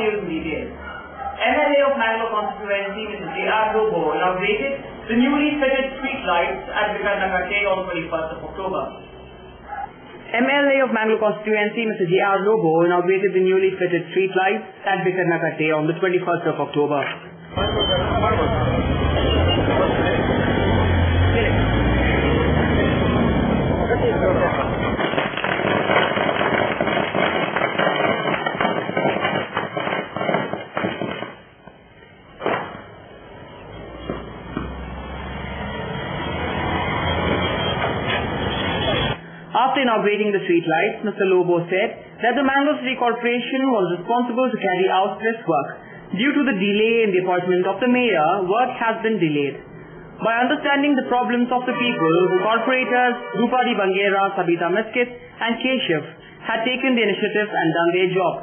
news in detail. MLA of Mangalore constituency, Mr. J.R. Lobo, inaugurated the newly fitted street lights at Vikarnakatte on 21st of October. MLA of Mangalore constituency, Mr. J.R. Lobo, inaugurated the newly fitted street lights at Vikarnakatte on the 21st of October. After inaugurating the street lights, Mr. Lobo said that the Mangalore City Corporation was responsible to carry out this work. Due to the delay in the appointment of the mayor, work has been delayed. By understanding the problems of the people, the corporators Rupadi Bangera, Sabita Miskit and Keshav had taken the initiative and done their job.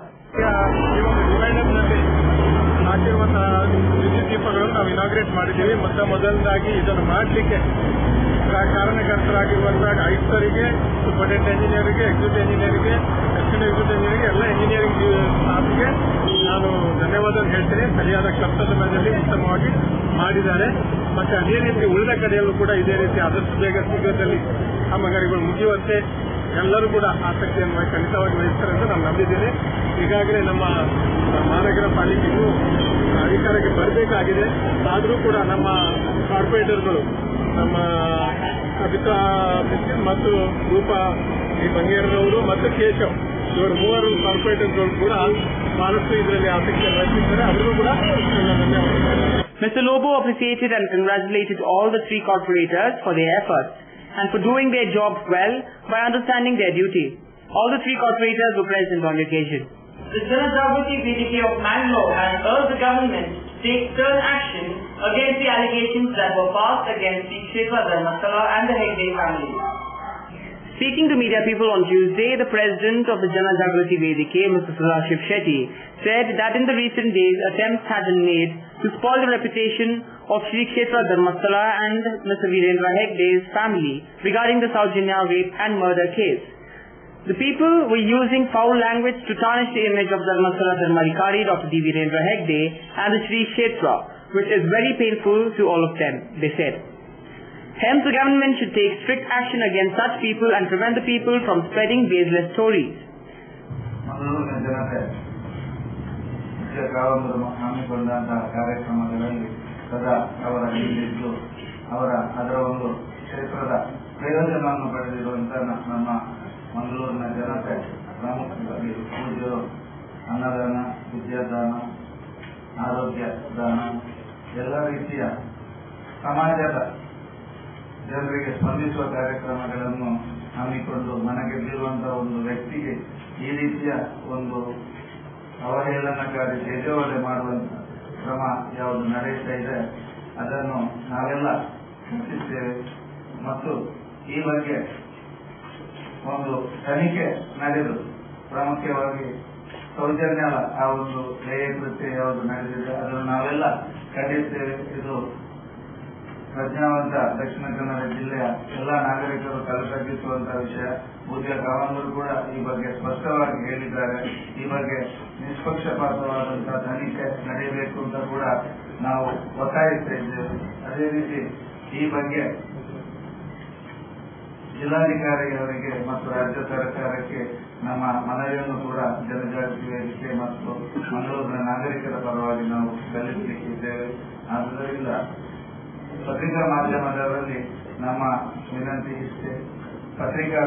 Inaugurate ಮಾಡಿದ್ದೀವಿ. ಮೊದಲನೇದಾಗಿ ಇದನ್ನು ಮಾಡಲಿಕ್ಕೆ ಕಾರಣಕರ್ತರಾಗಿರುವಂತಹ ಆಯುಕ್ತರಿಗೆ, superintendent ಇಂಜಿನಿಯರಿಗೆ, executive ಇಂಜಿನಿಯರಿಗೆ, assistant executive ಇಂಜಿನಿಯರಿಗೆ, ಎಲ್ಲ engineering ಸ್ಟಾಫ್ಗೆ ನಾನು ಧನ್ಯವಾದ ಹೇಳ್ತೇನೆ. ಸರಿಯಾದ ಕ್ಷೇತ್ರದ ಮೇಲೆ ಉತ್ತಮವಾಗಿ ಮಾಡಿದ್ದಾರೆ. ಮತ್ತೆ ಅದೇ ರೀತಿ ಉಳಿದ ಕಡೆಯಲ್ಲೂ ಕೂಡ ಇದೇ ರೀತಿ ಆದಷ್ಟು ಬೇಗ ಶೀಘ್ರದಲ್ಲಿ ಕಾಮಗಾರಿಗಳು ಮುಗಿಯುವಂತೆ ಎಲ್ಲರೂ ಕೂಡ ಆಸಕ್ತಿಯನ್ನು ಖಂಡಿತವಾಗಿ ವಹಿಸ್ತಾರೆ ಅಂತ ನಾನು ನಂಬಿದ್ದೀನಿ. ಈಗಾಗಲೇ ನಮ್ಮ ಮಹಾನಗರ ಪಾಲಿಕೆಗೂ ಅಧಿಕಾರಕ್ಕೆ ಬರಬೇಕಾಗಿದೆ. ಆದರೂ ಕೂಡ ನಮ್ಮ ಕಾರ್ಪೊರೇಟರ್ಗಳು, ನಮ್ಮ ಸಬಿತಾ ಮಿಸ್ಕಿನ್ ಮತ್ತು ರೂಪಾ ಬಂಗೇರವರು ಮತ್ತು ಕೇಶವ್, ಇವರು ಮೂವರು ಕಾರ್ಪೊರೇಟರ್ಗಳು ಕೂಡ ಬಹಳಷ್ಟು ಇದರಲ್ಲಿ ಆಸಕ್ತಿಯನ್ನು ವಹಿಸಿದ್ದಾರೆ. ಅವರಿಗೂ ಕೂಡ ಧನ್ಯವಾದಗಳು. Mr. Lobo appreciated and congratulated all the three corporators for their efforts and for doing their jobs well by understanding their duty. All the three corporators were present on the occasion. The Jana Jagrati Vedike of Mangalore has urged the government to take stern action against the allegations that were passed against the Kshetra Dharmasthala and the Hegde family. Speaking to media people on Tuesday, the president of the Jana Jagrati Vedike, Mr. Sadashiv Shetty, said that in the recent days attempts had been made to spoil the reputation of Shri Kshetra Dharmasthala and Mr. Virendra Hegde's family regarding the Saujanya rape and murder case. The people were using foul language to tarnish the image of Dharmasthala Dharmadhikari, Dr. D. Virendra Hegde and the Shri Kshetra, which is very painful to all of them, they said. Hence, the government should take strict action against such people and prevent the people from spreading baseless stories. ಹಮ್ಮಿಕೊಂಡಂತಹ ಕಾರ್ಯಕ್ರಮಗಳಲ್ಲಿ ಸದಾ ಅವರ ಹಿಂದಿದ್ದು ಅದರ ಒಂದು ಕ್ಷೇತ್ರದ ಪ್ರಯೋಜನವನ್ನು ಪಡೆದಿರುವಂತಹ ನಮ್ಮ ಮಂಗಳೂರಿನ ಜನತೆ ಪ್ರಮುಖವಾಗಿ ಪೂಜ್ಯರು ಅನ್ನದಾನ, ವಿದ್ಯಾದಾನ, ಆರೋಗ್ಯ ದಾನ, ಎಲ್ಲ ರೀತಿಯ ಸಮಾಜದ ಜನರಿಗೆ ಸ್ಪಂದಿಸುವ ಕಾರ್ಯಕ್ರಮಗಳನ್ನು ಹಮ್ಮಿಕೊಂಡು ಮನಗೆದ್ದಿರುವಂತಹ ಒಂದು ವ್ಯಕ್ತಿಗೆ ಈ ರೀತಿಯ ಒಂದು ಅವಹೇಳನಕಾರಿ ತೇಜೋವಧೆ ಮಾಡುವಂತ ಕ್ರಮ ಯಾವುದು ನಡೆಯುತ್ತಾ ಇದೆ ಅದನ್ನು ನಾವೆಲ್ಲ ಖಂಡಿಸುತ್ತೇವೆ. ಮತ್ತು ಈ ಬಗ್ಗೆ ಒಂದು ತನಿಖೆ ನಡೆದು ಪ್ರಾಮುಖ್ಯವಾಗಿ ಸೌಜನ್ಯದ ಆ ಒಂದು ದಯೆ ಕೃತ್ಯ ಯಾವುದು ನಡೆದಿದೆ ಅದನ್ನು ನಾವೆಲ್ಲ ಖಂಡಿಸುತ್ತೇವೆ. ಇದು ಪ್ರಜ್ಞಾವಂತ ದಕ್ಷಿಣ ಕನ್ನಡ ಜಿಲ್ಲೆಯ ಎಲ್ಲ ನಾಗರಿಕರು ತಲೆತಗ್ಗಿಸುವಂತಹ ವಿಷಯ. ಪೂಜ್ಯ ಕಾವಂದರು ಕೂಡ ಈ ಬಗ್ಗೆ ಸ್ಪಷ್ಟವಾಗಿ ಹೇಳಿದ್ದಾರೆ. ಈ ಬಗ್ಗೆ ನಿಷ್ಪಕ್ಷಪಾತವಾದಂತಹ ತನಿಖೆ ನಡೆಯಬೇಕು ಅಂತ ಕೂಡ ನಾವು ಒತ್ತಾಯಿಸ್ತಾ ಇದ್ದೇವೆ. ಅದೇ ರೀತಿ ಈ ಬಗ್ಗೆ ಜಿಲ್ಲಾಧಿಕಾರಿಯವರಿಗೆ ಮತ್ತು ರಾಜ್ಯ ಸರ್ಕಾರಕ್ಕೆ ನಮ್ಮ ಮನವಿಯನ್ನು ಕೂಡ ಜನಜಾಗೃತಿ ವೇದಿಕೆ ಮತ್ತು ಮಂಗಳೂರಿನ ನಾಗರಿಕರ ಪರವಾಗಿ ನಾವು ಸಲ್ಲಿಸಲಿಕ್ಕಿದ್ದೇವೆ. ಆದ್ದರಿಂದ ಪತ್ರಿಕಾ ಮಾಧ್ಯಮದವರಲ್ಲಿ ನಮ್ಮ ವಿನಂತಿ ಇಷ್ಟೇ, ಪತ್ರಿಕಾ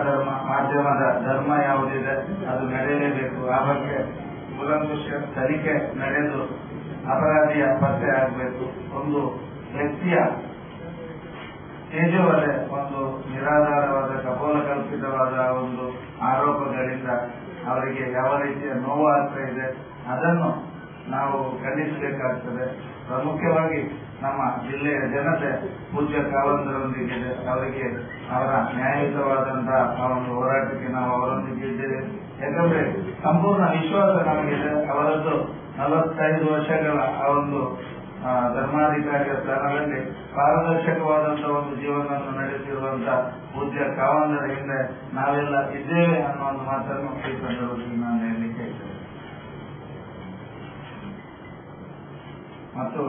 ಮಾಧ್ಯಮದ ಧರ್ಮ ಯಾವುದಿದೆ ಅದು ನಡೆಯಲೇಬೇಕು. ಆ ಬಗ್ಗೆ ಕೂಲಂಕುಷ ತನಿಖೆ ನಡೆದು ಅಪರಾಧಿಯ ಪತ್ತೆ ಆಗಬೇಕು. ಒಂದು ವ್ಯಕ್ತಿಯ ತೇಜೋವಧೆ ಒಂದು ನಿರಾಧಾರವಾದ ಕಪೋಲಕಲ್ಪಿತವಾದ ಒಂದು ಆರೋಪಗಳಿಂದ ಅವರಿಗೆ ಯಾವ ರೀತಿಯ ನೋವು ಆಗ್ತಾ ಇದೆ ಅದನ್ನು ನಾವು ಖಂಡಿಸಬೇಕಾಗ್ತದೆ. ಪ್ರಮುಖವಾಗಿ ನಮ್ಮ ಜಿಲ್ಲೆಯ ಜನತೆ ಪೂಜ್ಯ ಕಾವಂದರೊಂದಿಗಿದೆ. ಅವರಿಗೆ ಅವರ ನ್ಯಾಯಯುತವಾದಂತಹ ಒಂದು ಹೋರಾಟಕ್ಕೆ ನಾವು ಅವರೊಂದಿಗೆ ಇದ್ದೇವೆ. ಯಾಕಂದ್ರೆ ಸಂಪೂರ್ಣ ವಿಶ್ವಾಸ ನಮಗಿದೆ. ಅವರದ್ದು 45 ವರ್ಷಗಳ ಆ ಒಂದು ಧರ್ಮಾಧಿಕಾರಿಯ ಸ್ಥಾನದಲ್ಲಿ ಪಾರದರ್ಶಕವಾದಂತಹ ಒಂದು ಜೀವನವನ್ನು ನಡೆಸಿರುವಂತಹ ಪೂಜ್ಯ ಕಾವಂದರ ಹಿಂದೆ ನಾವೆಲ್ಲ ಇದ್ದೇವೆ ಅನ್ನೋ ಒಂದು ಮಾತನ್ನು ಈ ಸಂದರ್ಭದಲ್ಲಿ ನಾನು ಹೇಳಲಿಕ್ಕೆ ಇದ್ದೇನೆ. ಮತ್ತು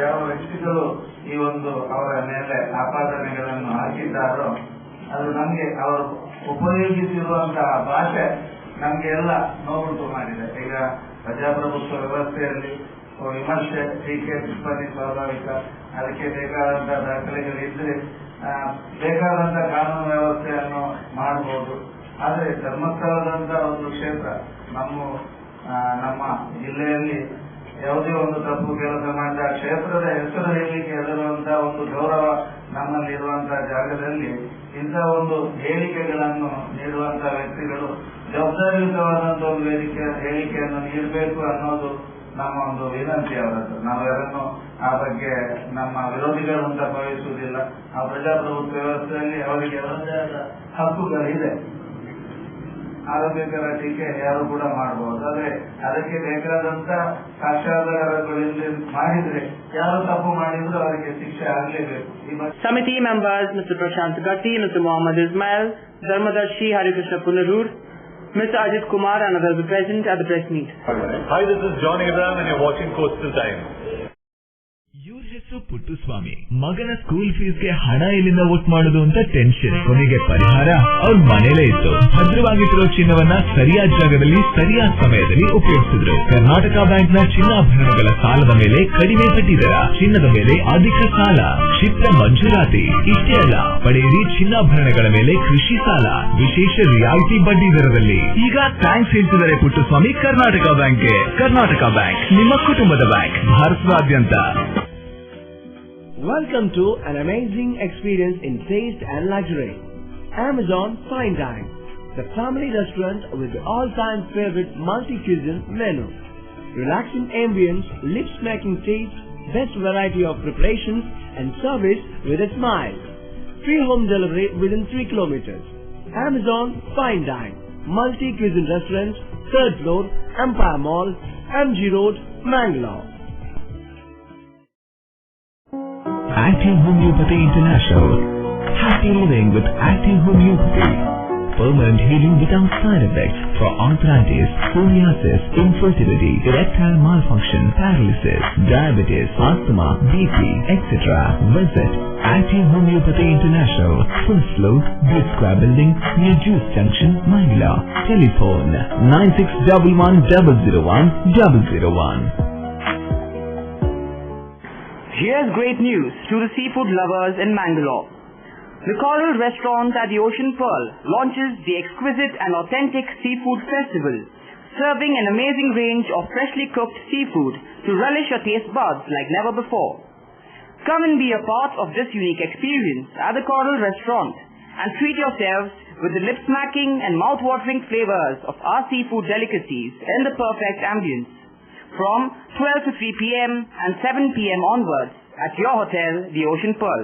ಯಾವ ವ್ಯಕ್ತಿಗಳು ಈ ಒಂದು ಅವರ ಮೇಲೆ ಆಪಾದನೆಗಳನ್ನು ಹಾಕಿದ್ದಾರೋ ಅದು ನಮಗೆ ಅವರು ಉಪಯೋಗಿಸಿರುವಂತಹ ಭಾಷೆ ನಮ್ಗೆ ಎಲ್ಲ ನೋವುಂಟು ಮಾಡಿದೆ. ಈಗ ಪ್ರಜಾಪ್ರಭುತ್ವ ವ್ಯವಸ್ಥೆಯಲ್ಲಿ ವಿಮರ್ಶೆ, ಟೀಕೆ, ಟಿಪ್ಪಣಿ ಸ್ವಾಭಾವಿಕ. ಅದಕ್ಕೆ ಬೇಕಾದಂತಹ ದಾಖಲೆಗಳಿದ್ರೆ ಬೇಕಾದಂತಹ ಕಾನೂನು ವ್ಯವಸ್ಥೆಯನ್ನು ಮಾಡಬಹುದು. ಆದರೆ ಧರ್ಮಸ್ಥಳದಂತಹ ಒಂದು ಕ್ಷೇತ್ರ ನಮ್ಮ ಜಿಲ್ಲೆಯಲ್ಲಿ ಯಾವುದೇ ಒಂದು ತಪ್ಪು ಕೆಲಸ ಮಾಡಿದ ಕ್ಷೇತ್ರದ ಹೆಸರು ಹೇಳಲಿಕ್ಕೆ ಹೆದರುವಂತಹ ಒಂದು ಗೌರವ ನಮ್ಮಲ್ಲಿರುವಂತಹ ಜಾಗದಲ್ಲಿ ಇಂತಹ ಒಂದು ಹೇಳಿಕೆಗಳನ್ನು ನೀಡುವಂತಹ ವ್ಯಕ್ತಿಗಳು ಜವಾಬ್ದಾರಿಯುತವಾದಂತಹ ಒಂದು ಹೇಳಿಕೆಯನ್ನು ನೀಡಬೇಕು ಅನ್ನೋದು ನಮ್ಮ ಒಂದು ವಿನಂತಿ ಅವರದ್ದು. ನಾವು ಯಾರನ್ನು ಆ ಬಗ್ಗೆ ನಮ್ಮ ವಿರೋಧಿಗಳು ಅಂತ ಭಾವಿಸುವುದಿಲ್ಲ. ಆ ಪ್ರಜಾಪ್ರಭುತ್ವ ವ್ಯವಸ್ಥೆಯಲ್ಲಿ ಅವರಿಗೆ ಅವರದೇ ಆದ ಹಕ್ಕುಗಳಿದೆ. ಆರೋಗ್ಯಕರ ಟೀಕೆ ಯಾರು ಕೂಡ ಮಾಡಬಹುದು. ಆದರೆ ಅದಕ್ಕೆ ಬೇಕಾದಂತ ಸಾಕ್ಷ್ಯಾಧಾರಗಳಿಂದ ಮಾಡಿದ್ರೆ ಯಾರು ತಪ್ಪು ಮಾಡಿದ್ರು ಅವರಿಗೆ ಶಿಕ್ಷೆ ಆಗಲೇಬೇಕು. Committee members Mr. Prashant Gatti, Mr. Muhammad Ismail, Dharmadarshi Harikrishna Punarur, Mr. Ajit Kumar and others were present at the press meet. Hi, this is John Abraham and you're watching Coastal Times. ಇವ್ರ ಹೆಸರು ಪುಟ್ಟುಸ್ವಾಮಿ. ಮಗನ school ಫೀಸ್ಗೆ ಹಣ ಎಲ್ಲಿಂದ ಒಟ್ಟು ಮಾಡೋದು ಅಂತ tension. ಕೊನೆಗೆ ಪರಿಹಾರ ಅವ್ರ ಮನೇಲೇ ಇತ್ತು. ಭದ್ರವಾಗಿಟ್ಟಿರೋ ಚಿನ್ನವನ್ನ ಸರಿಯಾದ ಜಾಗದಲ್ಲಿ ಸರಿಯಾದ ಸಮಯದಲ್ಲಿ ಉಪಯೋಗಿಸಿದ್ರು. ಕರ್ನಾಟಕ ಬ್ಯಾಂಕ್ ನ ಚಿನ್ನಾಭರಣಗಳ ಸಾಲದ ಮೇಲೆ ಕಡಿಮೆ ಬಡ್ಡಿ ದರ, ಚಿನ್ನದ ಮೇಲೆ ಅಧಿಕ ಸಾಲ, ಕ್ಷಿಪ್ರ ಮಂಜೂರಾತಿ. ಇಷ್ಟೇ ಅಲ್ಲ, ಪಡೆಯಿರಿ ಚಿನ್ನಾಭರಣಗಳ ಮೇಲೆ ಕೃಷಿ ಸಾಲ ವಿಶೇಷ ರಿಯಾಯಿತಿ ಬಡ್ಡಿ ದರದಲ್ಲಿ. ಈಗ ಥ್ಯಾಂಕ್ಸ್ ಹೇಳ್ತಿದ್ದಾರೆ ಪುಟ್ಟುಸ್ವಾಮಿ ಕರ್ನಾಟಕ ಬ್ಯಾಂಕ್ಗೆ. ಕರ್ನಾಟಕ ಬ್ಯಾಂಕ್ ನಿಮ್ಮ ಕುಟುಂಬದ ಬ್ಯಾಂಕ್, ಭಾರತದಾದ್ಯಂತ. Welcome to an amazing experience in taste and luxury. Amazon Fine Dine, the family restaurant with the all-time favorite multi-cuisine menu. Relaxing ambience, lips-smacking taste, best variety of preparations and service with a smile. Free home delivery within 3 kilometers. Amazon Fine Dine, multi-cuisine restaurant, 3rd floor, Empire Mall, MG Road, Mangalore. Active Homeopathy International. Happy living with Active Homeopathy. Permanent healing without side effects for arthritis, psoriasis, infertility, erectile malfunction, paralysis, diabetes, asthma, BP, etc. Visit Active Homeopathy International, first floor, Brick Square Building, near Juice Junction, Manila. Telephone 9611001001. Here's great news to the seafood lovers in Mangalore. The Coral Restaurant at the Ocean Pearl launches the exquisite and authentic Seafood Festival, serving an amazing range of freshly cooked seafood to relish your taste buds like never before. Come and be a part of this unique experience at the Coral Restaurant and treat yourselves with the lip-smacking and mouth-watering flavors of our seafood delicacies in the perfect ambience. From 12 to 3 p.m. and 7 p.m. onwards at your hotel, the Ocean Pearl.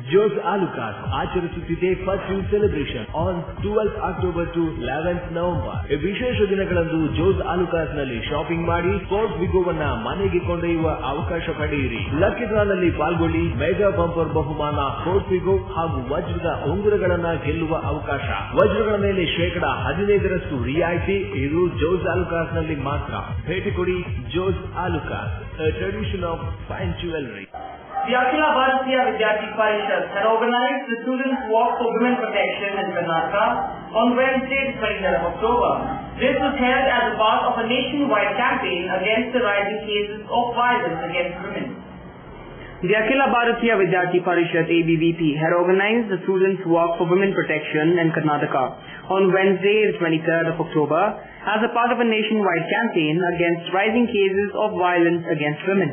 Joe's Alucard ಆಚರಿಸುತ್ತಿದೆ first youth celebration on 12th October to 11th November. ಈ ವಿಶೇಷ ದಿನಗಳಂದು Jose ಆಲುಕಾಸ್ ನಲ್ಲಿ shopping ಮಾಡಿ fort ವಿಗೋವನ್ನ ಮನೆಗೆ ಕೊಂಡೊಯ್ಯುವ ಅವಕಾಶ ಪಡೆಯಿರಿ. ಲಕ್ಕಿ ಡ್ರಾನಲ್ಲಿ ಪಾಲ್ಗೊಳ್ಳಿ. ಮೆಗಾ ಬಂಪರ್ ಬಹುಮಾನ ಫೋರ್ಟ್ ವಿಗೋ ಹಾಗೂ ವಜ್ರದ ಉಂಗುರಗಳನ್ನ ಗೆಲ್ಲುವ ಅವಕಾಶ. ವಜ್ರಗಳ ಮೇಲೆ 15% ರಿಯಾಯಿತಿ. ಇದು ಜೋಸ್ ಆಲುಕಾಸ್ ನಲ್ಲಿ ಮಾತ್ರ. ಭೇಟಿ ಕೊಡಿ Jose ಆಲುಕಾಸ್, a tradition of fine jewelry. The Akhila Bharatiya Vidyarthi Parishad had organized the Students' Walk for Women Protection in Karnataka on Wednesday, 23rd of October. This was held as a part of a nationwide campaign against the rising cases of violence against women. The Akhila Bharatiya Vidyarthi Parishad ABVP had organized the Students' Walk for Women Protection in Karnataka on Wednesday, 23rd of October as a part of a nationwide campaign against rising cases of violence against women.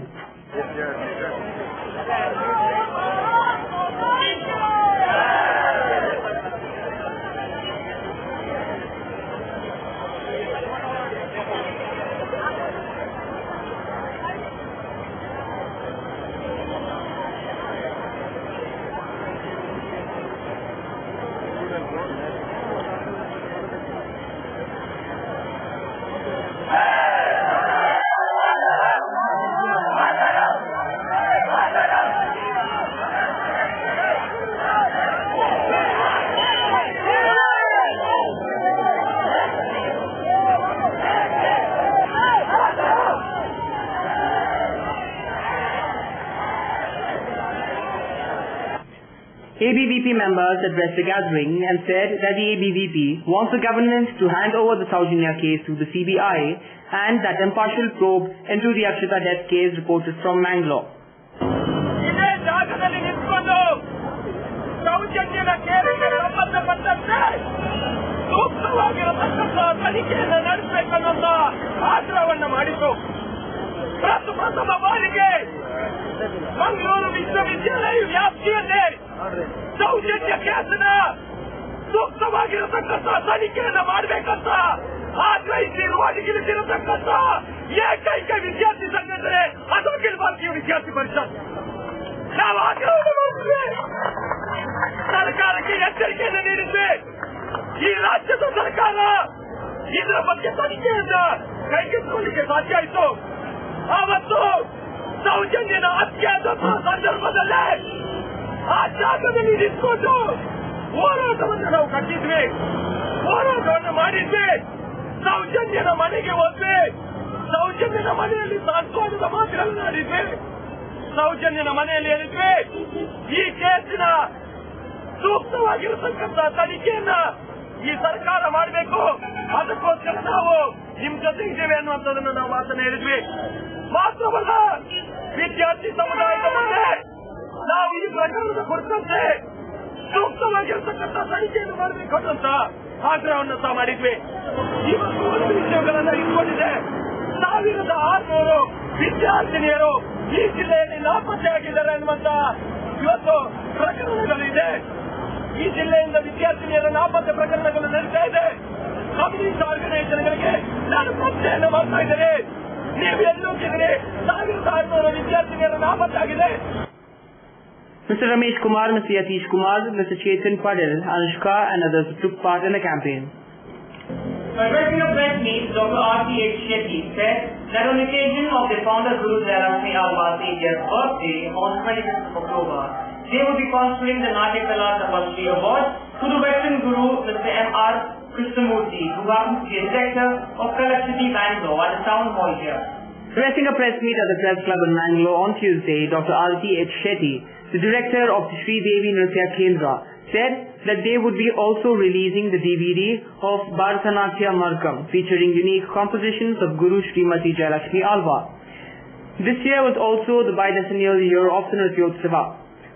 ABVP members addressed the gathering and said that the ABVP wants the government to hand over the Saujanya case to the CBI and that impartial probe into the Akshita death case reported from Mangalore. ಇದೇ ಜಾಗದಲ್ಲಿ ನಿಂತ್ಕೊಂಡು ಸೌಜನ್ಯನ ಕೇಸಿಗೆ ಸಂಬಂಧಪಟ್ಟಂತೆ ಸೂಕ್ತವಾಗಿರತಕ್ಕಂಥ ತನಿಖೆಯನ್ನು ನಡೆಸಬೇಕನ್ನುವಂತ ಆಗ್ರಹವನ್ನು ಮಾಡಿತು. ಪ್ರಥಮ ಬಾರಿಗೆ ಮಂಗಳೂರು ವಿಶ್ವವಿದ್ಯಾಲಯ ವ್ಯಾಪ್ತಿಯಲ್ಲಿ ಸೌಜನ್ಯ ಕೇಸಿನ ಸೂಕ್ತವಾಗಿರತಕ್ಕಂಥ ತನಿಖೆಯನ್ನು ಮಾಡಬೇಕಂತ ಆಗ್ರಹಿಸಿ ರೋಡಿಗಿಳಿಸಿರತಕ್ಕಂಥ ಏಕೈಕ ವಿದ್ಯಾರ್ಥಿ ಸಂಘಟನೆ ಅದು ಅಖಿಲ ಭಾರತೀಯ ವಿದ್ಯಾರ್ಥಿ ಪರಿಷತ್. ನಾವು ಆಗ್ರಹವನ್ನು ಮಾಡಿದ್ವಿ, ಸರ್ಕಾರಕ್ಕೆ ಎಚ್ಚರಿಕೆಯನ್ನು ನೀಡಿದ್ವಿ. ಈ ರಾಜ್ಯದ ಸರ್ಕಾರ ಇದರ ಬಗ್ಗೆ ತನಿಖೆಯನ್ನ ಕೈಗೆತ್ತಿಕೊಳ್ಳಲಿಕ್ಕೆ ಸಾಧ್ಯ ಆಯಿತು. ಆವತ್ತು ಸೌಜನ್ಯನ ಹತ್ಯೆಯಾದ ಸಂದರ್ಭದಲ್ಲೇ ಆ ಜಾಗದಲ್ಲಿ ನಿಂತ್ಕೊಂಡು ಹೋರಾಟವನ್ನು ನಾವು ಕಟ್ಟಿದ್ವಿ, ಹೋರಾಟವನ್ನು ಮಾಡಿದ್ವಿ. ಸೌಜನ್ಯನ ಮನೆಗೆ ಹೋದ್ವಿ, ಸೌಜನ್ಯನ ಮನೆಯಲ್ಲಿ ಸಾಂತ್ವನದ ಮಾತುಗಳನ್ನು ಆಡಿದ್ವಿ. ಸೌಜನ್ಯನ ಮನೆಯಲ್ಲಿ ಹೇಳಿದ್ವಿ, ಈ ಕೇಸಿನ ಸೂಕ್ತವಾಗಿರತಕ್ಕಂಥ ತನಿಖೆಯನ್ನ ಈ ಸರ್ಕಾರ ಮಾಡಬೇಕು, ಅದಕ್ಕೋಸ್ಕರ ನಾವು ನಿಮ್ ಜೊತೆ ಇದ್ದೇವೆ ಅನ್ನುವಂಥದ್ದನ್ನು ನಾವು ಮಾತನ್ನ ಹೇಳಿದ್ವಿ. ಮಾತ್ರವಲ್ಲ, ವಿದ್ಯಾರ್ಥಿ ಸಮುದಾಯದ ಮುಂದೆ ನಾವು ಈ ಪ್ರಕರಣದ ಕುರಿತಂತೆ ಸೂಕ್ತವಾಗಿರತಕ್ಕಂಥ ತನಿಖೆಯನ್ನು ಮಾಡಬೇಕು ಅನ್ನುವಂತ ಆಗ್ರಹವನ್ನು ಸಹ ಮಾಡಿದ್ವಿ. ಇವತ್ತು ಒಂದು ವಿಷಯಗಳನ್ನ ಇಟ್ಕೊಂಡಿದೆ. 1600 ವಿದ್ಯಾರ್ಥಿನಿಯರು ಈ ಜಿಲ್ಲೆಯಲ್ಲಿ ನಾಪತ್ತೆಯಾಗಿದ್ದಾರೆ ಅನ್ನುವಂತ ಇವತ್ತು ಪ್ರಕರಣಗಳಿದೆ. ಈ ಜಿಲ್ಲೆಯಿಂದ ವಿದ್ಯಾರ್ಥಿನಿಯರ ನಾಪತ್ತೆ ಪ್ರಕರಣಗಳು ನಡೀತಾ ಇದೆ. ಕಮ್ಯುನಿಸ್ಟ್ ಆರ್ಗನೈಸೇಷನ್ಗಳಿಗೆ ನಾನು ಪ್ರಶ್ನೆಯನ್ನು ಮಾಡ್ತಾ ಇದ್ದೇನೆ, ನೀವು ಎಲ್ಲೋಗಿದ್ರೆ 1600 ವಿದ್ಯಾರ್ಥಿನಿಯರ ನಾಪತ್ತಾಗಿದೆ. Mr. Ramesh Kumar, Mr. Yatish Kumar, Mr. Chetan Padil, Anushka and others took part in the campaign. Addressing a press meet, Dr. R.T.H. Shetty said that on occasion of the founder Guru Lakshmi Alva's 80th birthday on 25th of October, they would be conferring the Natyakala Tapasri Award to the veteran Guru, Mr. M.R. Krishnamurthy, who happens to be a director of Kalakshiti, Bangalore, at the town hall here. Addressing a press meet at the Press Club in Mangalore on Tuesday, Dr. R.T.H. Shetty, the director of the Sri Devi Nritya Kendra, said that they would be also releasing the DVD of Bharatanatyam Markam, featuring unique compositions of Guru Srimati Jayalakshmi Alva. This year was also the bidecennial year of the Nrityotsava,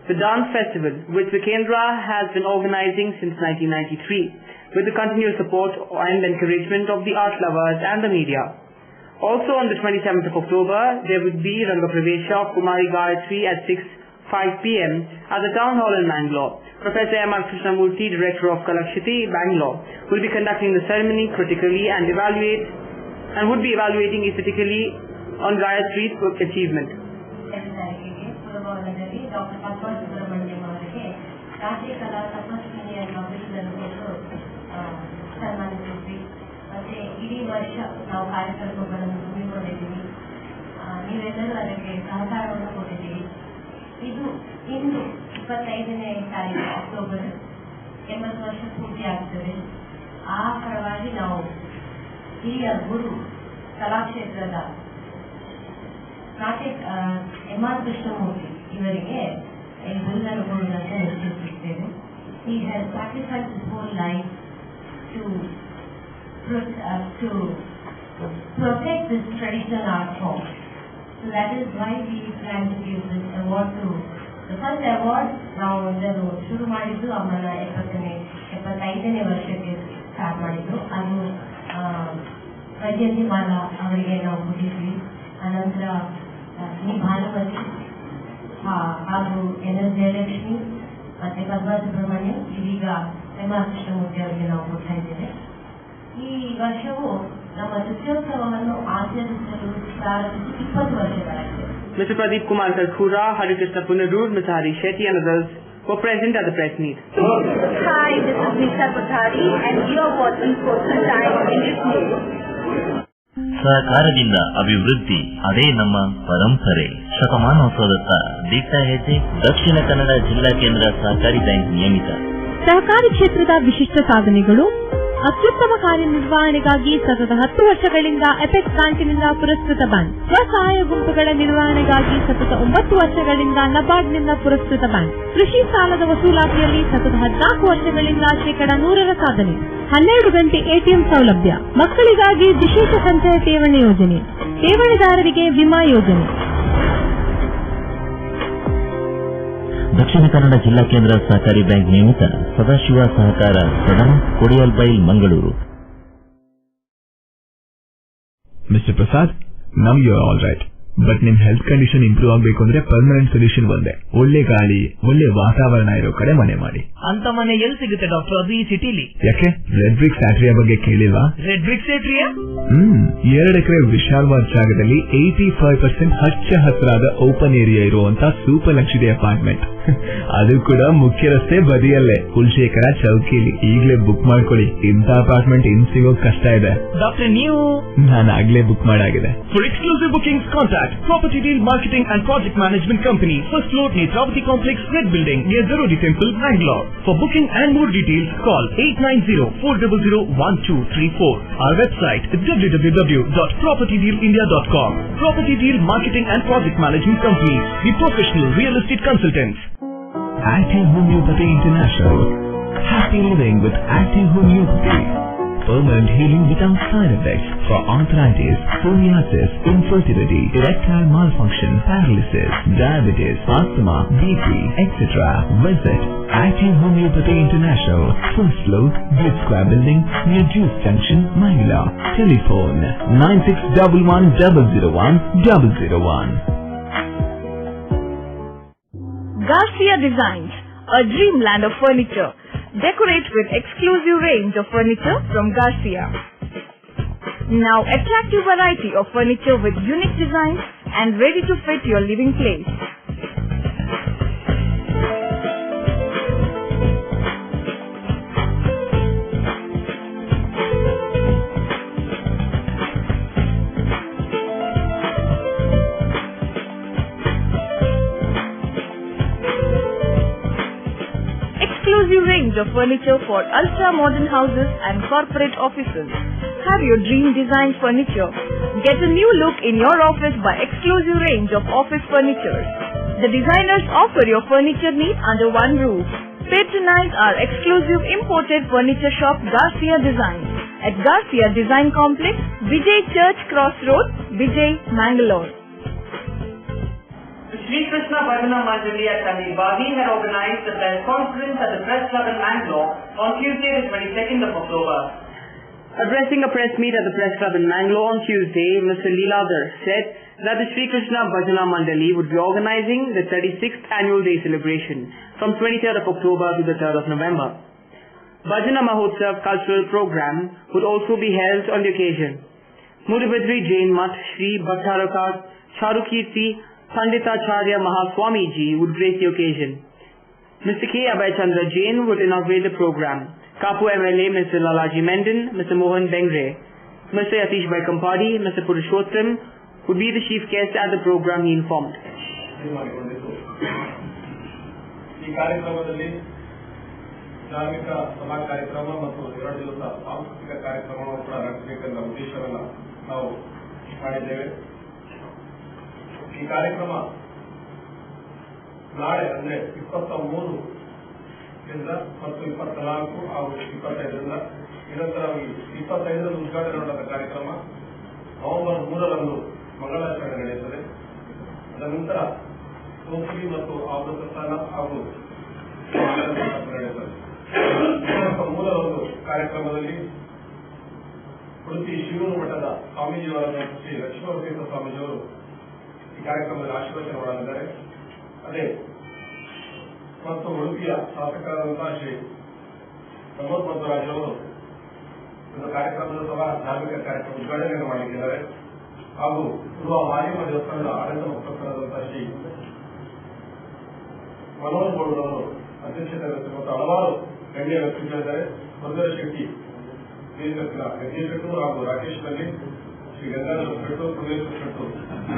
the dance festival which the Kendra has been organizing since 1993, with the continuous support and encouragement of the art lovers and the media. Also on the 27th of October, there would be Ranga Pravesha of Kumari Gayatri at 6:05 p.m. at the town hall in Mangalore. Professor M.R. Krishnamurthy, director of Kalakshiti, Bangalore, will be conducting the ceremony critically and would be evaluating aesthetically on Gayatri's achievement. ಇಡೀ ವರ್ಷ ನಾವು ಕಾರ್ಯಕ್ರಮಗಳನ್ನು ಹಮ್ಮಿಕೊಂಡಿದ್ದೀವಿ, ನೀವೆಲ್ಲರೂ ಅದಕ್ಕೆ ಸಹಕಾರವನ್ನು ಕೊಟ್ಟಿದ್ದೀವಿ. ಇದು ಇಂದು 25ನೇ ತಾರೀಕು ಅಕ್ಟೋಬರ್ 80 ವರ್ಷ ಪೂರ್ತಿ ಆಗ್ತದೆ. ಆ ಪರವಾಗಿ ನಾವು ಹಿರಿಯ ಗುರು ಕಲಾಕ್ಷೇತ್ರದ M.R. ಕೃಷ್ಣಮೂರ್ತಿ ಇವರಿಗೆ ಈ ಬಿರುದನ್ನು ಕೊಡುವುದನ್ನು ನಿರ್ಧರಿಸುತ್ತೇವೆ. He has sacrificed his whole life to protect this traditional art form. So that is why we plan to give this award to the first award. ನಾವು ಇದನ್ನು ಶುರು ಮಾಡಿದ್ದು ಅವರ 75ನೇ ವರ್ಷಕ್ಕೆ ಸ್ಟಾರ್ಟ್ ಮಾಡಿದ್ದು. ಅದು ವೈಜಯಂತಿ ಮಾಲಾ ಅವರಿಗೆ ನಾವು ಕೊಟ್ಟಿದ್ವಿ. ಅನಂತರ ಈ ಭಾನುಮತಿ ಹಾಗೂ ಎನ್.ಎಸ್. ಜಯಲಕ್ಷ್ಮಿ ಮತ್ತೆ ಪದ್ಮಾ ಸುಬ್ರಹ್ಮಣ್ಯಂ, ಇದೀಗ M.R. ಕೃಷ್ಣಮೂರ್ತಿ ಅವರಿಗೆ ನಾವು ಕೊಡ್ತಾ ಇದ್ದೇವೆ. ಈ ವರ್ಷವು ನಮ್ಮ ನೃತ್ಯೋತ್ಸವವನ್ನು ಆಚರಿಸಲು ಪ್ರಾರಂಭಿಸಿ 20 ವರ್ಷಗಳಾಗಿದೆ. Mr. Pradeep Kumar Kalkhura, Hari Krishna Punarur, Mr. Hari Shetty and others were present at the press meet. Hi, this is Nisha Kothari and you are watching Coastal Time in this news. ಸಹಕಾರದಿಂದ ಅಭಿವೃದ್ಧಿ, ಅದೇ ನಮ್ಮ ಪರಂಪರೆ. ಶತಮಾನೋತ್ಸವದತ್ತ ದಿಟ್ಟ ಹೆಜ್ಜೆ. ದಕ್ಷಿಣ ಕನ್ನಡ ಜಿಲ್ಲಾ ಕೇಂದ್ರ ಸಹಕಾರಿ ಬ್ಯಾಂಕ್ ನಿಯಮಿತ. ಸಹಕಾರಿ ಕ್ಷೇತ್ರದ ವಿಶಿಷ್ಟ ಸಾಧನೆಗಳು ಅತ್ಯುತ್ತಮ ಕಾರ್ಯನಿರ್ವಹಣೆಗಾಗಿ ಸತತ 10 ವರ್ಷಗಳಿಂದ ಎಪೆಕ್ಸ್ ಬ್ಯಾಂಕಿನಿಂದ ಪುರಸ್ಕೃತ ಬ್ಯಾಂಕ್. ಸ್ವಸಹಾಯ ಗುಂಪುಗಳ ನಿರ್ವಹಣೆಗಾಗಿ ಸತತ 9 ವರ್ಷಗಳಿಂದ ನಬಾರ್ಡ್ನಿಂದ ಪುರಸ್ಕೃತ ಬ್ಯಾಂಕ್. ಕೃಷಿ ಸಾಲದ ವಸೂಲಾತಿಯಲ್ಲಿ ಸತತ 14 ವರ್ಷಗಳಿಂದ 100% ಸಾಧನೆ. 12 ಗಂಟೆ ಎಟಿಎಂ ಸೌಲಭ್ಯ. ಮಕ್ಕಳಿಗಾಗಿ ವಿಶೇಷ ಸಂಚಯ ಠೇವಣಿ ಯೋಜನೆ, ಠೇವಣಿದಾರರಿಗೆ ವಿಮಾ ಯೋಜನೆ. ದಕ್ಷಿಣ ಕನ್ನಡ ಜಿಲ್ಲಾ ಕೇಂದ್ರ ಸಹಕಾರಿ ಬ್ಯಾಂಕ್ ನಿಯಮಿತ ಸದಾಶಿವ ಸಹಕಾರ ಸದನ, ಕೊಡಿಯಲ್ಬೈಲ್, ಮಂಗಳೂರು. ಮಿಸ್ಟರ್ ಪ್ರಸಾದ್, ನಮ್ you are all right, but ನಿಮ್ ಹೆಲ್ತ್ ಕಂಡೀಷನ್ ಇಂಪ್ರೂವ್ ಆಗಬೇಕು ಅಂದ್ರೆ ಪರ್ಮನೆಂಟ್ ಸೊಲ್ಯೂಷನ್ ಒಂದೇ. ಒಳ್ಳೆ ಗಾಳಿ, ಒಳ್ಳೆ ವಾತಾವರಣ ಇರೋ ಕಡೆ ಮನೆ ಮಾಡಿ. ಅಂತ ಮನೆ ಎಲ್ಲಿ ಸಿಗುತ್ತೆ ಡಾಕ್ಟರ್? ಅದು ಈ ಸಿಟಿಲಿ. ಯಾಕೆ ರೆಡ್ ಬ್ರಿಕ್ಸ್ ಫ್ಯಾಕ್ಟರಿಯ ಬಗ್ಗೆ ಕೇಳಿಲ್ವಾ? Red BRICS ಫ್ಯಾಕ್ಟರಿಯಾ? 2 ಎಕರೆ ವಿಶಾಲವಾದ ಜಾಗದಲ್ಲಿ 85% ಹಚ್ಚ ಹಸಿರಾದ ಓಪನ್ ಏರಿಯಾ ಇರುವಂತ ಸೂಪರ್ ಲಕ್ಷರಿ ಅಪಾರ್ಟ್ಮೆಂಟ್. ಅದು ಕೂಡ ಮುಖ್ಯ ರಸ್ತೆ ಬದಿಯಲ್ಲೇ, ಕುಲಶೇಖರ ಚೌಕಿಲಿ. ಈಗಲೇ ಬುಕ್ ಮಾಡ್ಕೊಳ್ಳಿ. ಇಂಥ ಅಪಾರ್ಟ್ಮೆಂಟ್ ಇನ್ ಸಿಗೋಕ್ ಕಷ್ಟ ಇದೆ. ಡಾಕ್ಟರ್, ನೀವು? ನಾನು ಆಗ್ಲೇ book ಮಾಡಾಗಿದೆ. For exclusive bookings, contact Property Deal Marketing and Project Management Company, first floor, Netravati Complex, Red Building, near Zarodi Temple, Bangalore. For booking and more details, call 890-400-1234. Our website is www.propertydealindia.com. Property Deal Marketing and Project Management Company, the professional real estate consultants. Active Homeopathy International. Happy living with Active Homeopathy. Permanent healing without side effects for arthritis, psoriasis, infertility, erectile malfunction, paralysis, diabetes, asthma, BP, etc. Visit Active Homeopathy International, first floor, Blitz Square Building, near Juice Junction, Manila. Telephone 9611001001. Garcia Designs, a dreamland of furniture. Decorate with exclusive range of furniture from Garcia. Now attractive variety of furniture with unique designs and ready to fit your living place. Exclusive range of furniture for ultra-modern houses and corporate offices. Have your dream design furniture. Get a new look in your office by exclusive range of office furniture. The designers offer your furniture needs under one roof. Patronize our exclusive imported furniture shop Garcia Designs at Garcia Design Complex, Vijay Church Cross Road, Vijay, Mangalore. Sri Krishna Bhajana Mandali at Tamil Badi had organized the press conference at the Press Club in Mangalore on Tuesday the 22nd of October. Addressing a press meet at the Press Club in Mangalore on Tuesday, Mr. Leeladhar said that the Sri Krishna Bhajana Mandali would be organizing the 36th annual day celebration from 23rd of October to the 3rd of November. Bhajana Mahotsav cultural program would also be held on the occasion. Muribadri Jain Math Sri Bhattaraka Charukirti Panditacharya Mahaswami Ji would grace the occasion. Mr. K. Abhay Chandra Jain would inaugurate the program. Kapu MLA Mr. Lalaji Mendon, Mr. Mohan Bengre, Mr. Yatish Bhai Kampadi, Mr. Purushottam would be the chief guest at the program, he informed. ಈ ಕಾರ್ಯಕ್ರಮದಲ್ಲಿ ಧಾರ್ಮಿಕ ಸಭಾ ಕಾರ್ಯಕ್ರಮ ಮತ್ತು 2 ದಿವಸ ಸಾಂಸ್ಕೃತಿಕ ಕಾರ್ಯಕ್ರಮವನ್ನು ಕೂಡ ನಡೆಸಬೇಕೆಂಬ ಉದ್ದೇಶವನ್ನು ನಾವು ಮಾಡಿದ್ದೇವೆ. ಈ ಕಾರ್ಯಕ್ರಮ ನಾಳೆ ಅಂದ್ರೆ 23 ಮತ್ತು 24 ಹಾಗೂ 25ರಿಂದ, ನಿರಂತರ 25ರಂದು ಉದ್ಘಾಟನೆ ಮಾಡಿದ ಕಾರ್ಯಕ್ರಮ ನವೆಂಬರ್ 3ರಂದು ಮಂಗಳಾಚರಣೆ ನಡೆಯುತ್ತದೆ. ಅದರ ನಂತರ ಸೋಂಪುರಿ ಮತ್ತು ಆವೃತಸ್ಥಾನ ಹಾಗೂ ನಡೆಯುತ್ತದೆ. 3ರಂದು ಕಾರ್ಯಕ್ರಮದಲ್ಲಿ ಉಡುಪಿ ಶಿವೂರು ಮಠದ ಸ್ವಾಮೀಜಿಯವರನ್ನು ಶ್ರೀ ಲಕ್ಷ್ಮೀವತೀರ್ಥ ಸ್ವಾಮೀಜಿಯವರು ಈ ಕಾರ್ಯಕ್ರಮದಲ್ಲಿ ಆಶೀರ್ವಚನ ಮಾಡಲಿದ್ದಾರೆ. ಅದೇ ಮತ್ತು ಉಡುಪಿಯ ಶಾಸಕರಾದಂತಹ ಶ್ರೀ ಪ್ರಮೋದ್ ಮಧ್ವರಾಜ್ ಅವರು ಒಂದು ಕಾರ್ಯಕ್ರಮದ ಸಭಾ ಧಾರ್ಮಿಕ ಕಾರ್ಯಕ್ರಮ ಉದ್ಘಾಟನೆಯನ್ನು ಮಾಡಲಿದ್ದಾರೆ. ಹಾಗೂ ಪೂರ್ವ ಮಾರಿಯಮ್ಮ ದೇವಸ್ಥಾನದ ಆಡಳಿತ ಮುಖ್ಯಸ್ಥರಾದಂತಹ ಶ್ರೀ ಮನೋಹರ್ ಗೌಡರವರು ಅಧ್ಯಕ್ಷತೆ ವಹಿಸಿ ಮತ್ತು ಹಲವಾರು ಗಣ್ಯ ವ್ಯಕ್ತಿಗಳಿದ್ದಾರೆ. ಸುಂದರ ಶೆಟ್ಟಿ, ಗಜೇಶ್ ಶೆಟ್ಟೂರು ಹಾಗೂ ರಾಕೇಶ್ ನಲ್ಲಿ, ಶ್ರೀ ಗಂಗಾಧರ ಶೆಟ್ಟೂರು, ಸುರೇಶ್ ಶೆಟ್ಟೂರು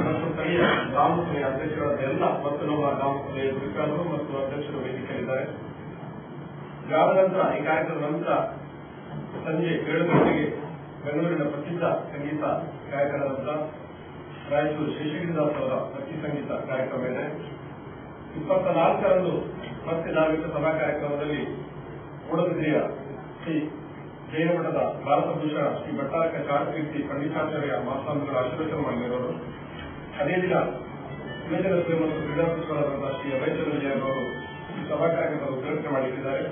ಮತ್ತು ಸ್ಥಳೀಯ ಗ್ರಾಮಸಭೆಯ ಅಧ್ಯಕ್ಷರಾದ ಎಲ್ಲ ಮತ್ತು ನಮ್ಮ ಗ್ರಾಮಸಭೆಯ ಮುಖಂಡರು ಮತ್ತು ಅಧ್ಯಕ್ಷರು ವೇದಿಕೆಯಲ್ಲಿದ್ದಾರೆ. ಇದಾದ ನಂತರ ಈ ಕಾರ್ಯಕ್ರಮದ ನಂತರ ಸಂಜೆ 7 ಗಂಟೆಗೆ ಬೆಂಗಳೂರಿನ ಪ್ರಸಿದ್ಧ ಸಂಗೀತ ಗಾಯಕರಾದಂಥ ರಾಯಚೂರು ಶೇಷಗಿರಿದಾಸ್ ಅವರ ಭಕ್ತಿ ಸಂಗೀತ ಕಾರ್ಯಕ್ರಮ ಇದೆ. 24ರಂದು ಮತ್ತೆ ಧಾರ್ಮಿಕ ಸಭಾ ಕಾರ್ಯಕ್ರಮದಲ್ಲಿ ಮೂಡಬಿದ್ರಿಯ ಶ್ರೀ ಜೈನ ಮಠದ ಭಾರತ ಭೂಷಣ ಶ್ರೀ ಭಟ್ಟಾರಕ ಚಾರುಕೀರ್ತಿ ಪಂಡಿತಾಚಾರ್ಯ ಮಹಾಸ್ವಾಮಿಗಳು ಆಶೀರ್ವಚನ ಮಾಡಿದವರು. ಅದೇ ದಿನ ಯುವಜನ ಸೇವೆ ಮತ್ತು ಕ್ರೀಡಾ ಸಚಿವರಾದಂತಹ ಶ್ರೀ ಅಭಯಚಂದ್ರ ಅವರು ಈ ಸಭಾ ಕಾರ್ಯಕ್ರಮದ ಉದ್ಘಾಟನೆ ಮಾಡಲಿದ್ದಾರೆ.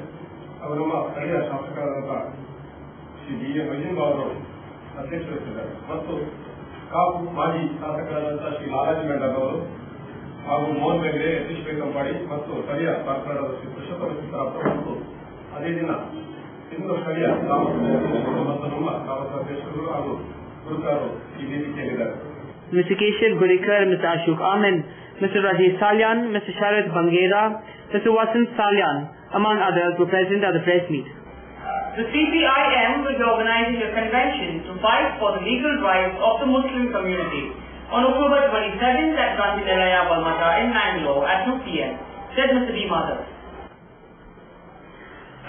ಅವರು ನಮ್ಮ ಸ್ಥಳೀಯ ಶಾಸಕರಾದಂತಹ ಶ್ರೀ ಡಿ ಎ ಮಹಿಂಬಾ ಅವರು ಅಧ್ಯಕ್ಷರಿದ್ದಾರೆ ಮತ್ತು ಕಾಪು ಮಾಜಿ ಶಾಸಕರಾದಂತಹ ಶ್ರೀ ಲಾಲಾಜಿ ಮೆಂಡರ್ ಅವರು ಹಾಗೂ ಮೋಹನ್ ಬೆಂಗ್ರೆ, ಯತೀಶ್ ಬೇಕಂಪಾಡಿ ಮತ್ತು ಸ್ಥಳೀಯ ಶಾಸಕರಾದ ಶ್ರೀ ಪುರುಷೋತ್ತಮ ಸಿದ್ದರಾಮ ಮತ್ತು ಅದೇ ದಿನ ಇನ್ನು ಸ್ಥಳೀಯ ಮತ್ತು ನಮ್ಮ ತಾಲೂಕು ಅಧ್ಯಕ್ಷರು ಹಾಗೂ ಗುರುತಾರು ಈ ವೇದಿಕೆಯಲ್ಲಿದ್ದಾರೆ. Mr. Keshav Gurikar, Mr. Ashok Anand, Mr. Rajesh Salyan, Mr. Sharad Bangera, Mr. Vasant Salyan, among others, were present at the press meet. The CPIM will be organizing a convention to fight for the legal rights of the Muslim community on October 27th at Gandhi Nilaya Balmata in Mangalore at 2 p.m., said Mr. B. Madhav.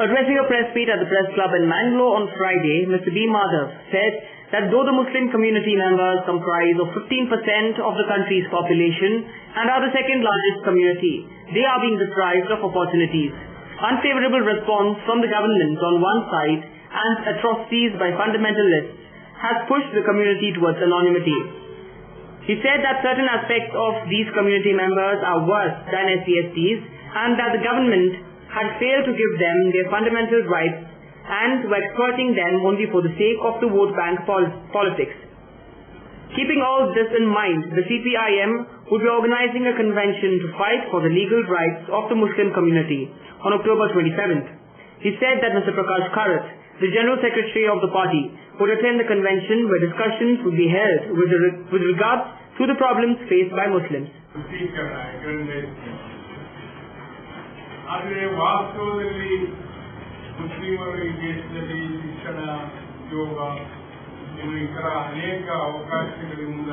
Addressing a press meet at the Press Club in Mangalore on Friday, Mr. B. Madhav said that though the Muslim community members comprise of 15% of the country's population and are the second largest community, they are being deprived of opportunities. Unfavorable response from the government on one side and atrocities by fundamentalists has pushed the community towards anonymity. He said that certain aspects of these community members are worse than SC/STs and that the government had failed to give them their fundamental rights and were exploiting them only for the sake of the vote bank politics. Keeping all this in mind, the CPIM would be organizing a convention to fight for the legal rights of the Muslim community on October 27th. He said that Mr. Prakash Karat, the General Secretary of the party, would attend the convention where discussions would be held with regards to the problems faced by Muslims. ಆದರೆ ವಾಸ್ತವದಲ್ಲಿ ಮುಸ್ಲಿಮರು ಈ ದೇಶದಲ್ಲಿ ಶಿಕ್ಷಣ, ಉದ್ಯೋಗ ಇತರ ಅನೇಕ ಅವಕಾಶಗಳಿಂದ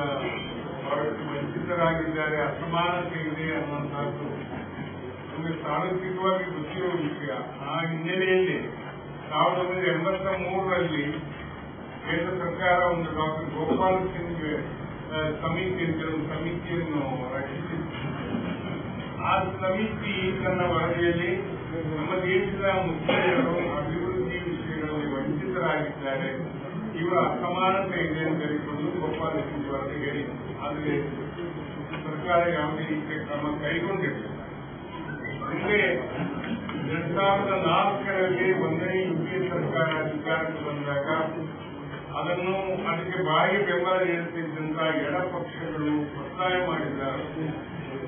ಬಹಳಷ್ಟು ವಂಚಿತರಾಗಿದ್ದಾರೆ, ಅಸಮಾನತೆ ಇದೆ ಅನ್ನುವಂಥದ್ದು ನಮಗೆ ಸಾರ್ವತ್ರಿಕವಾಗಿ ಗೊತ್ತಿರುವ ವಿಷಯ. ಆ ಹಿನ್ನೆಲೆಯಲ್ಲಿ 1983ರಲ್ಲಿ ಕೇಂದ್ರ ಸರ್ಕಾರ ಒಂದು ಡಾಕ್ಟರ್ ಗೋಪಾಲ್ ಸಿಂಗ್ ಸಮಿತಿಯನ್ನು ರಚಿಸಿತ್ತು. ಆ ಸಮಿತಿ ತನ್ನ ವರದಿಯಲ್ಲಿ ನಮ್ಮ ದೇಶದ ಮುಸ್ಲಿಮರು ಅಭಿವೃದ್ಧಿ ವಿಷಯಗಳಲ್ಲಿ ವಂಚಿತರಾಗಿದ್ದಾರೆ, ಇವರ ಅಸಮಾನತೆ ಇದೆ ಅಂತ ಹೇಳಿಕೊಂಡು ಗೋಪಾಲ್ ಸಿಂಗ್ ವರದಿ ಹೇಳಿದೆ. ಆದರೆ ಸರ್ಕಾರ ಯಾವುದೇ ರೀತಿಯ ಕ್ರಮ ಕೈಗೊಂಡಿಲ್ಲ. ಮುಂದೆ 2004ರಲ್ಲಿ ಒಂದನೇ ಯುಪಿಎ ಸರ್ಕಾರ ಅಧಿಕಾರಕ್ಕೆ ಬಂದಾಗ ಅದಕ್ಕೆ ಬಾಯಿ ಬೆಂಬಲ ನೀಡುತ್ತಿದ್ದಂತ ಎಡಪಕ್ಷಗಳು ಒತ್ತಾಯ ಮಾಡಿದ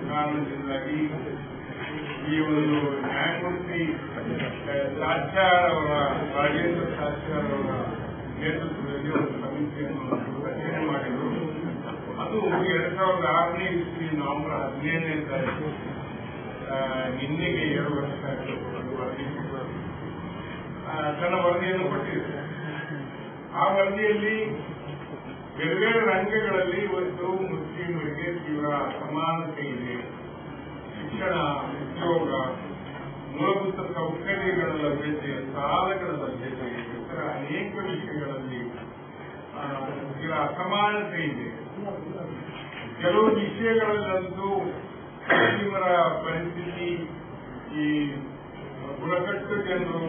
ಕಾರಣದಿಂದಾಗಿ ಈ ಒಂದು ನ್ಯಾಯಮೂರ್ತಿ ಸಾಚ್ಯಾರ್ ಅವರ ರಾಜೇಂದ್ರ ಸಾಚ್ಯಾರ್ ಅವರ ನೇತೃತ್ವದಲ್ಲಿ ಒಂದು ಸಮಿತಿಯನ್ನು ರಚನೆ ಮಾಡಿದರು. ಅದು 2006ನೇ ಇಸ್ವಿ ನವೆಂಬರ್ 17ನೇ ತಾರೀಕು, ನಿನ್ನೆಗೆ 2 ವರ್ಷ ತನ್ನ ವರದಿಯನ್ನು ಕೊಟ್ಟಿದೆ. ಆ ವರದಿಯಲ್ಲಿ ಬೇರೆ ಬೇರೆ ರಂಗಗಳಲ್ಲಿ ಇವತ್ತು ಮುಸ್ಲಿಮರಿಗೆ ತೀವ್ರ ಅಸಮಾನತೆ ಇದೆ, ಶಿಕ್ಷಣ, ಉದ್ಯೋಗ, ಮೂಲಭೂತ ಸೌಕರ್ಯಗಳ ಲಭ್ಯತೆ, ಸಾಲಗಳ ಲಭ್ಯತೆ, ಇತರ ಅನೇಕ ವಿಷಯಗಳಲ್ಲಿ ತೀವ್ರ ಅಸಮಾನತೆ ಇದೆ. ಕೆಲವು ವಿಷಯಗಳಲ್ಲಂತೂ ಮುಸ್ಲಿಮರ ಪರಿಸ್ಥಿತಿ ಈ ಬುಡಕಟ್ಟು ಜನರು,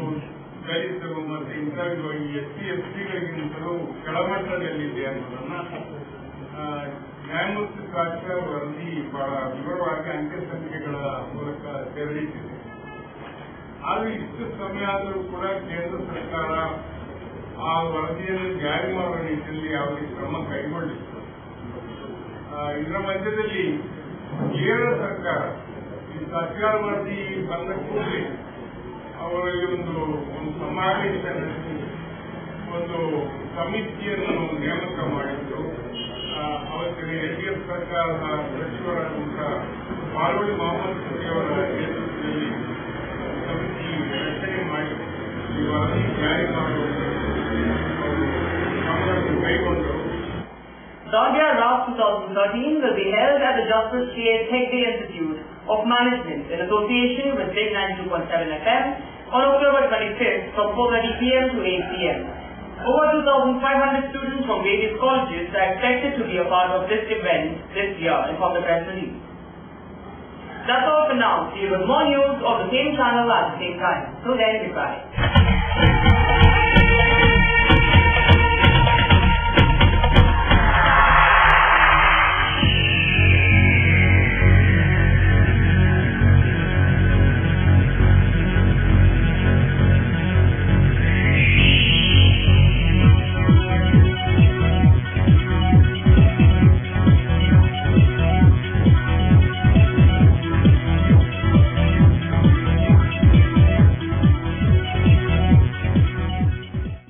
ದಲಿತರು ಮತ್ತು ಇಂಥವು SC/STಗಳಿಗಿಂತಲೂ ಕೆಳಮಟ್ಟದಲ್ಲಿದೆ ಅನ್ನೋದನ್ನ ನ್ಯಾಯಮೂರ್ತಿ ಸಾಚ್ಯಾರ್ ವರದಿ ಬಹಳ ವಿವರವಾಗಿ ಅಂಕೆ ಸಂಖ್ಯೆಗಳ ಮೂಲಕ ತೆರಳಿಸಿದೆ. ಆದರೆ ಇಷ್ಟು ಸಮಯ ಆದರೂ ಕೂಡ ಕೇಂದ್ರ ಸರ್ಕಾರ ಆ ವರದಿಯನ್ನು ಜಾರಿ ಮಾಡುವ ನಿಟ್ಟಿನಲ್ಲಿ ಯಾವುದೇ ಕ್ರಮ ಕೈಗೊಂಡಿತ್ತು. ಇದರ ಮಧ್ಯದಲ್ಲಿ ಕೇರಳ ಸರ್ಕಾರ ಈ ಸಾಚ್ಯಾರ್ ವರದಿ ಬಂದ ಕೂಡಲೇ ಅವರಲ್ಲಿ ಒಂದು ಸಮಾವೇಶ ನಡೆಸಿ ಒಂದು ಸಮಿತಿಯನ್ನು ನೇಮಕ ಮಾಡಿದ್ದು. ಅವತ್ತಿನ LDF ಸರ್ಕಾರದ ಸಚಿವರಾದಂತಹ ಮಾಲ್ವಡಿ ಮೊಹಮ್ಮದ್ ಶಫಿ ಅವರ ನೇತೃತ್ವದಲ್ಲಿ ಸಮಿತಿ ರಚನೆ ಮಾಡಿ ಈ ವರದಿ ಜಾರಿ ಮಾಡುವ ಕ್ರಮಗಳನ್ನು ಕೈಗೊಂಡರು. Dandiya Ras 2013 will be held at the Justice K.S. Hegde Institute of Management in association with Big 92.7 FM on October 25th from 4:30 p.m. to 8 p.m. Over 2,500 students from various colleges are expected to be a part of this event this year, informed the press release. That's all for now. See you with more news on the same channel at the same time. Till then, goodbye.